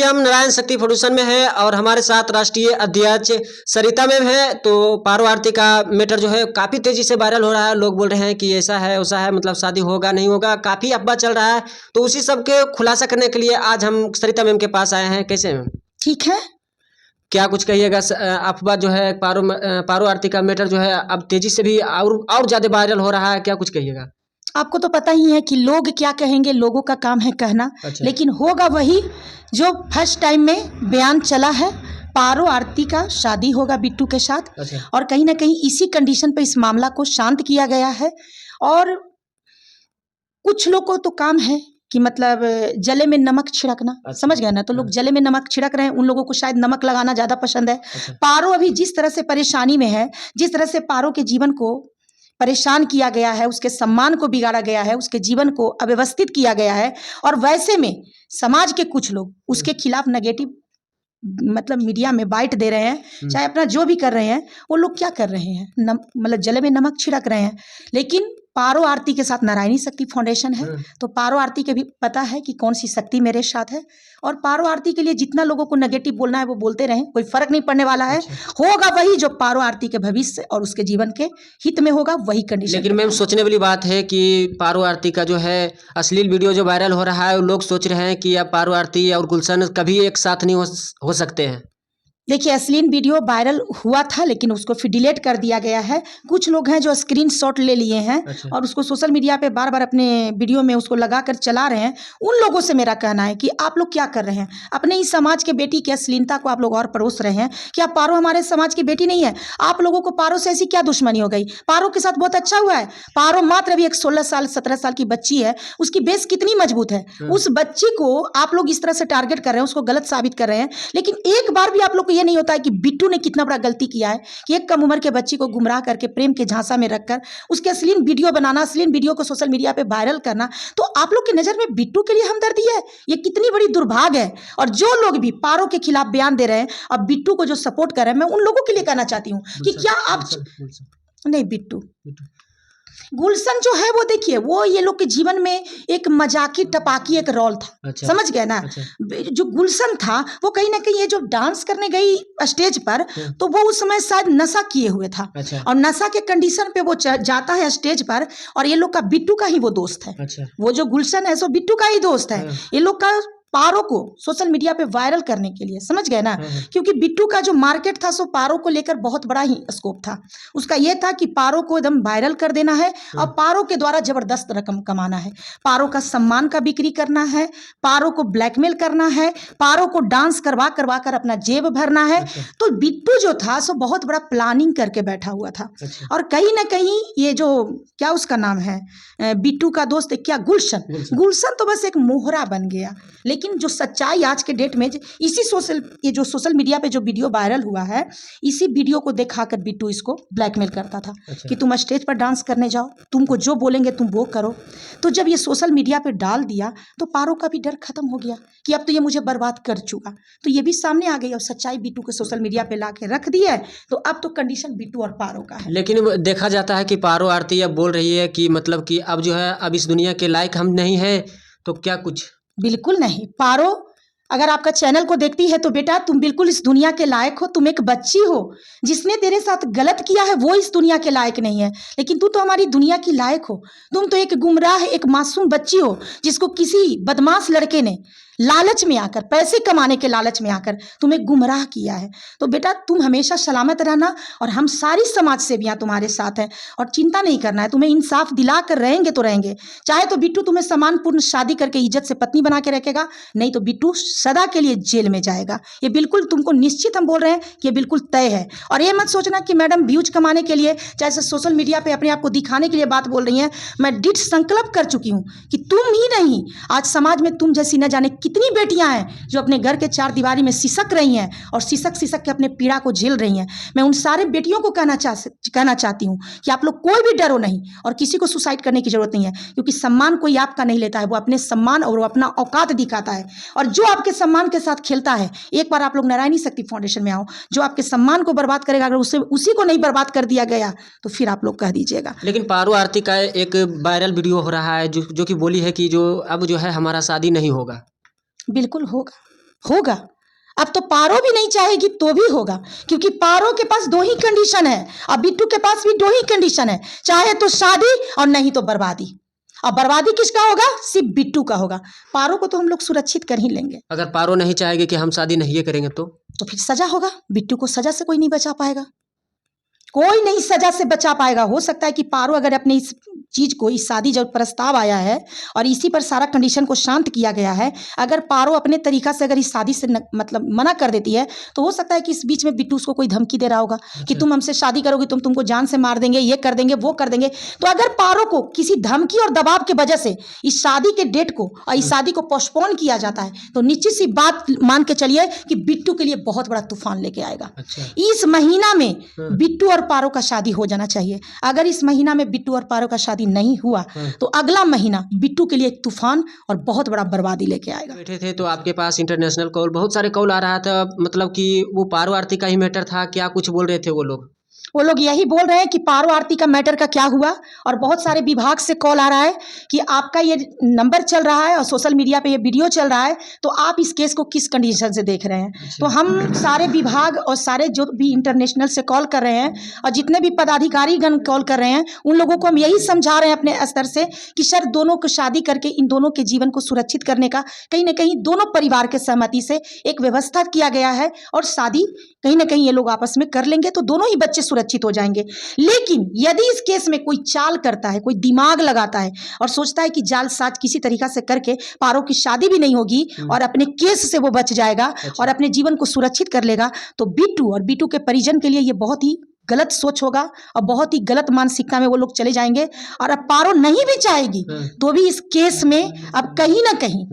अभी हम नारायण शक्ति फाउंडेशन में हैं और हमारे साथ राष्ट्रीय अध्यक्ष सरिता मैम है। तो पारो आरती का मैटर जो है काफ़ी तेज़ी से वायरल हो रहा है। लोग बोल रहे हैं कि ऐसा है वैसा है, मतलब शादी होगा नहीं होगा, काफ़ी अफवाह चल रहा है। तो उसी सब के खुलासा करने के लिए आज हम सरिता मैम के पास आए हैं। कैसे मैम? ठीक है। क्या कुछ कहिएगा? अफवाह जो है पारो आरती का मैटर जो है अब तेज़ी से भी और ज़्यादा वायरल हो रहा है, क्या कुछ कहिएगा? आपको तो पता ही है कि लोग क्या कहेंगे, लोगों का काम है कहना। अच्छा। लेकिन होगा वही जो फर्स्ट टाइम में बयान चला है। पारो आरती का शादी होगा बिट्टू के साथ। अच्छा। और कहीं ना कहीं इसी कंडीशन पे इस मामला को शांत किया गया है। और कुछ लोग को तो काम है कि मतलब जले में नमक छिड़कना। अच्छा। समझ गए ना? तो लोग जले में नमक छिड़क रहे हैं, उन लोगों को शायद नमक लगाना ज्यादा पसंद है। अच्छा। पारो अभी जिस तरह से परेशानी में है, जिस तरह से पारो के जीवन को परेशान किया गया है, उसके सम्मान को बिगाड़ा गया है, उसके जीवन को अव्यवस्थित किया गया है, और वैसे में समाज के कुछ लोग उसके खिलाफ नेगेटिव मतलब मीडिया में बाइट दे रहे हैं, चाहे अपना जो भी कर रहे हैं। वो लोग क्या कर रहे हैं, मतलब जले में नमक छिड़क रहे हैं। लेकिन पारो आरती के साथ नारायणी शक्ति फाउंडेशन है, तो पारो आरती के भी पता है कि कौन सी शक्ति मेरे साथ है। और पारो आरती के लिए जितना लोगों को नेगेटिव बोलना है वो बोलते रहें, कोई फर्क नहीं पड़ने वाला है। अच्छा। होगा वही जो पारो आरती के भविष्य और उसके जीवन के हित में होगा, वही कंडीशन। लेकिन मैम सोचने वाली बात है कि पारो आरती का जो है अश्लील वीडियो जो वायरल हो रहा है, लोग सोच रहे हैं कि अब पारो आरती और गुलशन कभी एक साथ नहीं हो सकते हैं। देखिए, अश्लील वीडियो वायरल हुआ था लेकिन उसको फिर डिलीट कर दिया गया है। कुछ लोग हैं जो स्क्रीनशॉट ले लिए हैं। अच्छा। और उसको सोशल मीडिया पे बार बार अपने वीडियो में उसको लगा कर चला रहे हैं। उन लोगों से मेरा कहना है कि आप लोग क्या कर रहे हैं, अपने ही समाज के बेटी की अश्लीलता को आप लोग और परोस रहे हैं। क्या पारो हमारे समाज की बेटी नहीं है? आप लोगों को पारो से ऐसी क्या दुश्मनी हो गई? पारो के साथ बहुत अच्छा हुआ है। पारो मात्र अभी एक 16 साल 17 साल की बच्ची है, उसकी बेस कितनी मजबूत है। उस बच्ची को आप लोग इस तरह से टारगेट कर रहे हैं, उसको गलत साबित कर रहे हैं। लेकिन एक बार भी आप लोग को ये नहीं होता है कि बिट्टू ने कितना बड़ा गलती किया है कि एक कम उम्र के बच्ची को गुमराह करके प्रेम के झांसा में रखकर उसके अश्लील वीडियो बनाना, अश्लील वीडियो को सोशल मीडिया पे वायरल करना। तो आप लोग की नजर में बिट्टू के लिए हमदर्दी है? ये कितनी बड़ी दुर्भाग्य है। और जो लोग भी पारो के खिलाफ बयान दे रहे हैं और बिट्टू को जो सपोर्ट कर रहे हैं, मैं उन लोगों के लिए कहना चाहती हूँ कि क्या आप नहीं, बिट्टू गुलशन जो है वो देखिए, वो ये लोग के जीवन में एक मजाकी टपाकी एक रोल था। अच्छा। समझ गए ना? अच्छा। जो गुलशन था वो कहीं ना कहीं ये जो डांस करने गई स्टेज पर, तो वो उस समय शायद नशा किए हुए था। अच्छा। और नशा के कंडीशन पे वो जाता है स्टेज पर, और ये लोग का बिट्टू का ही वो दोस्त है। अच्छा। वो जो गुलशन है सो बिट्टू का ही दोस्त है। ये लोग का पारो को सोशल मीडिया पे वायरल करने के लिए, समझ गए ना? क्योंकि बिट्टू का जो मार्केट था सो पारो को लेकर बहुत बड़ा ही स्कोप था। उसका ये था कि पारो को एकदम वायरल कर देना है और पारो के द्वारा जबरदस्त रकम कमाना है, पारो का सम्मान का बिक्री करना है, पारो को ब्लैकमेल करना है, पारो को डांस करवा करवा कर अपना जेब भरना है। तो बिट्टू जो था सो बहुत बड़ा प्लानिंग करके बैठा हुआ था। और कहीं ना कहीं ये जो क्या उसका नाम है, बिट्टू का दोस्त क्या, गुलशन तो बस एक मोहरा बन गया। लेकिन जो सच्चाई आज के डेट में इसी जो सोशल मीडिया पे जो वीडियो वायरल हुआ है, इसी वीडियो को दिखाकर बिट्टू इसको ब्लैकमेल करता था। अच्छा। कि तुम स्टेज पर डांस करने जाओ, तुमको जो बोलेंगे तुम वो करो। तो जब ये सोशल मीडिया पे डाल दिया तो पारो का भी डर खत्म हो गया कि अब तो ये मुझे बर्बाद कर चुका। तो ये भी सामने आ गई और सच्चाई बिट्टू के सोशल मीडिया पे ला के रख दी है। तो अब तो कंडीशन बिट्टू और पारो का है। लेकिन देखा जाता है कि पारो आरती अब बोल रही है कि मतलब कि अब जो है अब इस दुनिया के लायक हम नहीं है। तो क्या कुछ? बिल्कुल नहीं। पारो अगर आपका चैनल को देखती है तो बेटा तुम बिल्कुल इस दुनिया के लायक हो। तुम एक बच्ची हो, जिसने तेरे साथ गलत किया है वो इस दुनिया के लायक नहीं है, लेकिन तू तो हमारी दुनिया की लायक हो। तुम तो एक गुमराह, एक मासूम बच्ची हो जिसको किसी बदमाश लड़के ने लालच में आकर, पैसे कमाने के लालच में आकर तुम्हें गुमराह किया है। तो बेटा तुम हमेशा सलामत रहना, और हम सारी समाज सेवियां तुम्हारे साथ हैं। और चिंता नहीं करना है, तुम्हें इंसाफ दिला कर रहेंगे तो रहेंगे। चाहे तो बिट्टू तुम्हें सम्मानपूर्ण शादी करके इज्जत से पत्नी बना के रखेगा, नहीं तो बिट्टू सदा के लिए जेल में जाएगा। ये बिल्कुल तुमको निश्चित हम बोल रहे हैं कि ये बिल्कुल तय है। और ये मत सोचना कि मैडम व्यूज कमाने के लिए, चाहे सोशल मीडिया पे अपने आप को दिखाने के लिए बात बोल रही हैं। मैं दृढ़ संकल्प कर चुकी हूँ कि तुम ही नहीं, आज समाज में तुम जैसी न जाने कितनी बेटियां हैं जो अपने घर के चार दीवारी में सिसक रही हैं और सिसक सिसक के अपने पीड़ा को झेल रही हैं। मैं उन सारे बेटियों को कहना चाहती हूँ कि आप लोग कोई भी डरो नहीं और किसी को सुसाइड करने की जरूरत नहीं है, क्योंकि सम्मान कोई आपका नहीं लेता है, वो अपने सम्मान और वो अपना औकात दिखाता है। और जो आपके सम्मान के साथ खेलता है, एक बार आप लोग नारायणी शक्ति फाउंडेशन में आओ, जो आपके सम्मान को बर्बाद करेगा, अगर उसी को नहीं बर्बाद कर दिया गया तो फिर आप लोग कह दीजिएगा। लेकिन पारो आरती का एक वायरल वीडियो हो रहा है जो कि बोली है कि जो अब जो है हमारा शादी नहीं होगा। बिल्कुल होगा। होगा। अब तो पारो भी नहीं चाहेगी तो भी होगा, क्योंकि पारो के पास 2 ही कंडीशन है और बिट्टू के पास भी 2 ही कंडीशन है, चाहे तो शादी और नहीं तो बर्बादी। और बर्बादी किसका होगा? सिर्फ बिट्टू का होगा। पारो को तो हम लोग सुरक्षित कर ही लेंगे। अगर पारो नहीं चाहेगी कि हम शादी नहीं करेंगे तो फिर सजा होगा। बिट्टू को सजा से कोई नहीं बचा पाएगा, कोई नहीं सजा से बचा पाएगा। हो सकता है कि पारो अगर अपने इस चीज को, इस शादी जब प्रस्ताव आया है और इसी पर सारा कंडीशन को शांत किया गया है, अगर पारो अपने तरीका से अगर इस शादी से मतलब मना कर देती है तो हो सकता है कि इस बीच में बिट्टू उसको कोई धमकी दे रहा होगा कि तुम हमसे शादी करोगी, तुमको जान से मार देंगे, ये कर देंगे, वो कर देंगे। तो अगर पारो को किसी धमकी और दबाव के वजह से इस शादी के डेट को और इस शादी को पोस्टपोन किया जाता है तो निश्चित सी बात मान के चलिए कि बिट्टू के लिए बहुत बड़ा तूफान लेके आएगा। इस महीना में बिट्टू और पारो का शादी हो जाना चाहिए। अगर इस महीना में बिट्टू और पारो का शादी नहीं हुआ तो अगला महीना बिट्टू के लिए एक तूफान और बहुत बड़ा बर्बादी लेके आएगा। बैठे थे तो आपके पास इंटरनेशनल कॉल, बहुत सारे कॉल आ रहा था, मतलब कि वो पारो आरती का ही मैटर था, क्या कुछ बोल रहे थे वो लोग यही बोल रहे हैं कि पारो आरती का मैटर का क्या हुआ, और बहुत सारे विभाग से कॉल आ रहा है कि आपका ये नंबर चल रहा है और सोशल मीडिया पे ये वीडियो चल रहा है, तो आप इस केस को किस कंडीशन से देख रहे हैं। तो हम सारे विभाग और सारे जो भी इंटरनेशनल से कॉल कर रहे हैं और जितने भी पदाधिकारीगण कॉल कर रहे हैं उन लोगों को हम यही समझा रहे हैं अपने स्तर से कि सर, दोनों को शादी करके इन दोनों के जीवन को सुरक्षित करने का कहीं ना कहीं दोनों परिवार के सहमति से एक व्यवस्था किया गया है और शादी कहीं ना कहीं ये लोग आपस में कर लेंगे तो दोनों ही बच्चे सुरक्षित हो जाएंगे। लेकिन यदि इस केस में कोई चाल करता है, कोई दिमाग लगाता है और सोचता है कि जालसाज किसी तरीका से करके पारो की शादी भी नहीं होगी और अपने केस से वो बच जाएगा और अपने जीवन को सुरक्षित कर लेगा, तो बिट्टू और बिट्टू के परिजन के लिए ये बहुत ही गलत सोच होगा और बहुत ही गलत मानसिकता में वो लोग चले जाएंगे। और अब पारो नहीं भी चाहेगी तो भी इस केस में अब कहीं ना कहीं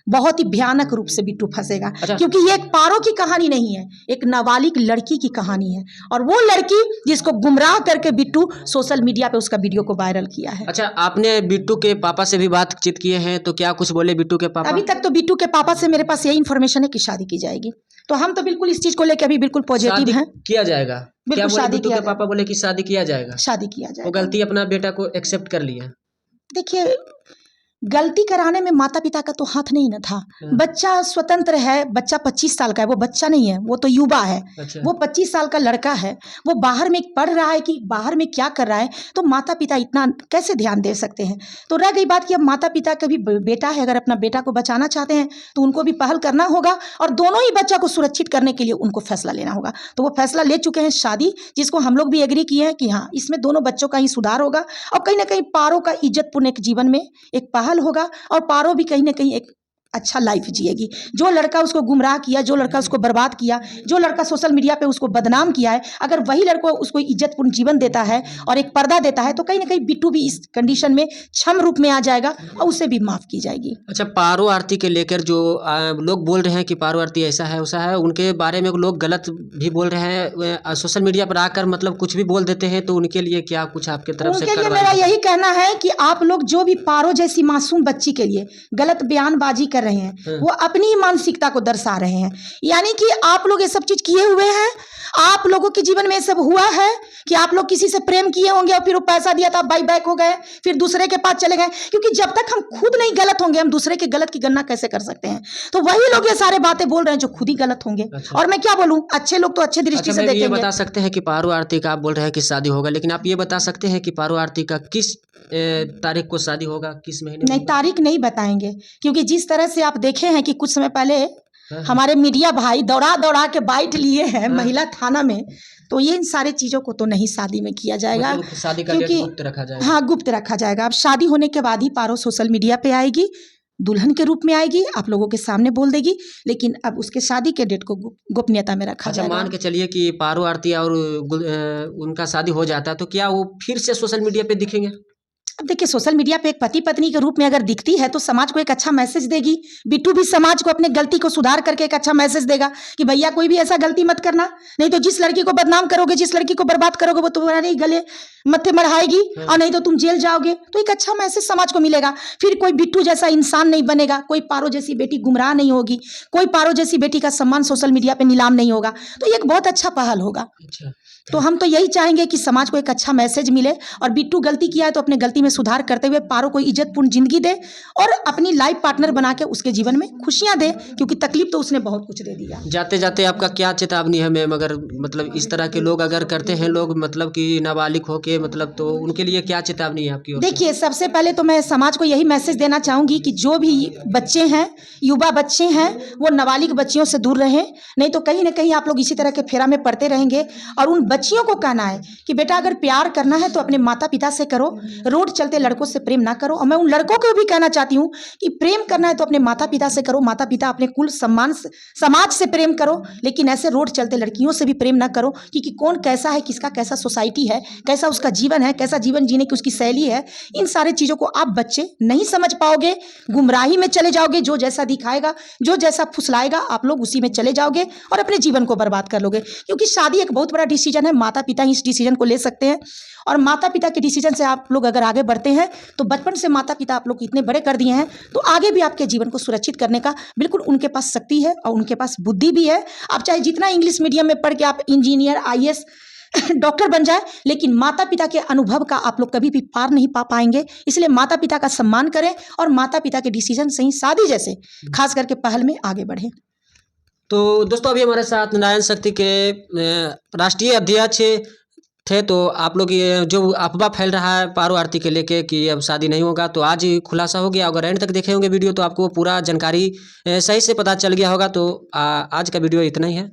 बहुत ही भयानक रूप से बिट्टू फंसेगा। क्योंकि ये एक पारो की कहानी नहीं है, एक नाबालिग लड़की की कहानी है, और वो लड़की जिसको गुमराह करके बिट्टू सोशल मीडिया पे उसका वीडियो को वायरल किया है। अच्छा, आपने बिट्टू के पापा से भी बातचीत किए हैं, तो क्या कुछ बोले बिट्टू के पापा? अभी तक तो बिट्टू के पापा से मेरे पास यही इन्फॉर्मेशन है कि शादी की जाएगी, तो हम तो बिल्कुल इस चीज को लेकर अभी बिल्कुल पॉजिटिव हैं। किया जाएगा? क्या बोले बिट्टू के पापा? बोले कि शादी किया जाएगा। शादी किया जाएगा। वो गलती अपना बेटा को एक्सेप्ट कर लिया। देखिए, गलती कराने में माता पिता का तो हाथ नहीं न था। बच्चा स्वतंत्र है, बच्चा 25 साल का है, वो बच्चा नहीं है, वो तो युवा है। वो 25 साल का लड़का है, वो बाहर में पढ़ रहा है कि बाहर में क्या कर रहा है, तो माता पिता इतना कैसे ध्यान दे सकते हैं। तो रह गई बात कि अब माता पिता का भी बेटा है, अगर अपना बेटा को बचाना चाहते हैं तो उनको भी पहल करना होगा और दोनों ही बच्चा को सुरक्षित करने के लिए उनको फैसला लेना होगा। तो वो फैसला ले चुके हैं शादी, जिसको हम लोग भी एग्री किए हैं कि हाँ, इसमें दोनों बच्चों का ही सुधार होगा और कहीं ना कहीं पारो का इज्जतपूर्ण एक जीवन में एक पहल होगा और पारो भी कहीं ना कहीं एक अच्छा लाइफ जिएगी। जो लड़का उसको गुमराह किया, जो लड़का उसको बर्बाद किया, जो लड़का सोशल मीडिया पे उसको बदनाम किया है, अगर वही लड़का उसको इज्जतपूर्ण जीवन देता है और एक पर्दा देता है तो कहीं ना कहीं बिट्टू भी इस कंडीशन में क्षम रूप में आ जाएगा और उसे भी माफ की जाएगी। अच्छा, पारो आरती के लेकर जो लोग बोल रहे हैं कि पारो आरती ऐसा है वैसा है, उनके बारे में लोग गलत भी बोल रहे हैं, सोशल मीडिया पर आकर मतलब कुछ भी बोल देते हैं, तो उनके लिए क्या कुछ आपके तरफ से? उनके लिए मेरा यही कहना है कि आप लोग जो भी पारो जैसी मासूम बच्ची के लिए गलत बयानबाजी कर रहे हैं वो अपनी ही मानसिकता को दर्शा रहे हैं। यानी कि आप लोग ये सब चीज किए हुए हैं, आप लोगों के जीवन में ये सब हुआ है कि आप लोग किसी से प्रेम किए होंगे और फिर वो पैसा दिया था, बाई बैक हो गए, फिर दूसरे के पास चले गए। क्योंकि जब तक हम खुद नहीं गलत होंगे हम दूसरे के गलत की गणना कैसे कर सकते हैं। तो वही लोग ये सारे बातें बोल रहे हैं जो खुद ही गलत होंगे। अच्छा। और मैं क्या बोलूं, अच्छे लोग तो अच्छे दृष्टि से देखेंगे। ये बता सकते हैं कि पारो आरती का आप बोल रहे हैं कि शादी होगा, लेकिन आप ये बता सकते हैं कि पारो आरती का किस तारीख को शादी होगा, किस महीने? नहीं, तारीख नहीं बताएंगे, क्योंकि जिस तरह से आप देखे हैं कि कुछ समय पहले हमारे मीडिया भाई दौड़ा दौड़ा के बाइट लिए हैं महिला थाना में, तो ये इन सारे चीजों को तो नहीं शादी में किया जाएगा, मतलब शादी का डेट गुप्त रखा जाएगा। हाँ, गुप्त रखा जाएगा। अब शादी होने के बाद ही पारो सोशल मीडिया पे आएगी, दुल्हन के रूप में आएगी, आप लोगों के सामने बोल देगी, लेकिन अब उसके शादी के डेट को गोपनीयता में रखा जाएगा। मान के चलिए कि पारो आरती और उनका शादी हो जाता है तो क्या वो फिर से सोशल मीडिया पे दिखेंगे? अब देखिए, सोशल मीडिया पे एक पति पत्नी के रूप में अगर दिखती है तो समाज को एक अच्छा मैसेज देगी। बिट्टू भी समाज को अपने गलती को सुधार करके एक अच्छा मैसेज देगा कि भैया कोई भी ऐसा गलती मत करना, नहीं तो जिस लड़की को बदनाम करोगे, जिस लड़की को बर्बाद करोगे वो तुम्हारे गले मत्थे मढ़ाएगी और नहीं तो तुम जेल जाओगे। तो एक अच्छा मैसेज समाज को मिलेगा। फिर कोई बिट्टू जैसा इंसान नहीं बनेगा, कोई पारो जैसी बेटी गुमराह नहीं होगी, कोई पारो जैसी बेटी का सम्मान सोशल मीडिया पे नीलाम नहीं होगा। तो ये एक बहुत अच्छा पहल होगा। तो हम तो यही चाहेंगे कि समाज को एक अच्छा मैसेज मिले और बिट्टू गलती किया है तो अपने गलती में सुधार करते हुए पारो को इज्जतपूर्ण जिंदगी दे और अपनी लाइफ पार्टनर बना के उसके जीवन में खुशियां दे, क्योंकि तकलीफ तो उसने बहुत कुछ दे दिया। जाते जाते आपका क्या चेतावनी है मैम, अगर मतलब इस तरह के लोग अगर करते हैं लोग मतलब कि नाबालिग होके मतलब, तो उनके लिए क्या चेतावनी है आपकी ओर से? देखिए, सबसे पहले तो मैं समाज को यही मैसेज देना चाहूँगी कि जो भी बच्चे हैं, युवा बच्चे हैं, वो नाबालिग बच्चियों से दूर रहें, नहीं तो कहीं ना कहीं आप लोग इसी तरह के फेरा में पड़ते रहेंगे। और उन बच्चियों को कहना है कि बेटा अगर प्यार करना है तो अपने माता पिता से करो, रोड चलते लड़कों से प्रेम ना करो। और मैं उन लड़कों को भी कहना चाहती हूँ कि प्रेम करना है तो अपने माता पिता से करो, माता पिता अपने कुल सम्मान समाज से प्रेम करो, लेकिन ऐसे रोड चलते लड़कियों से भी प्रेम ना करो, क्योंकि कौन कैसा है, किसका कैसा सोसाइटी है, कैसा उसका जीवन है, कैसा जीवन जीने की उसकी शैली है, इन सारे चीज़ों को आप बच्चे नहीं समझ पाओगे, गुमराही में चले जाओगे। जो जैसा दिखाएगा, जो जैसा फुसलाएगा, आप लोग उसी में चले जाओगे और अपने जीवन को बर्बाद कर लोगे। क्योंकि शादी एक बहुत बड़ा डिसीजन है, माता पिता ही इस डिसीजन को ले सकते हैं। और माता पिता के डिसीजन से आप लोग अगर आगे बढ़ते हैं तो बचपन से माता पिता आप लोग को इतने बड़े कर दिए हैं, तो आगे भी आपके जीवन को सुरक्षित करने का बिल्कुल उनके पास शक्ति है और उनके पास बुद्धि भी है। आप चाहे जितना इंग्लिश मीडियम में पढ़ के आप इंजीनियर, IAS, डॉक्टर बन जाए, लेकिन माता पिता के अनुभव का आप लोग कभी भी पार नहीं पा पाएंगे। इसलिए माता पिता का सम्मान करें और माता पिता के डिसीजन से ही शादी जैसे खास करके पहल में आगे बढ़ें। तो दोस्तों अभी हमारे साथ नारायण शक्ति के राष्ट्रीय अध्यक्ष थे, तो आप लोग ये जो अफवाह फैल रहा है पारो आरती के लेके कि अब शादी नहीं होगा, तो आज ही खुलासा हो गया। अगर एंड तक देखे होंगे वीडियो तो आपको पूरा जानकारी सही से पता चल गया होगा। तो आज का वीडियो इतना ही है।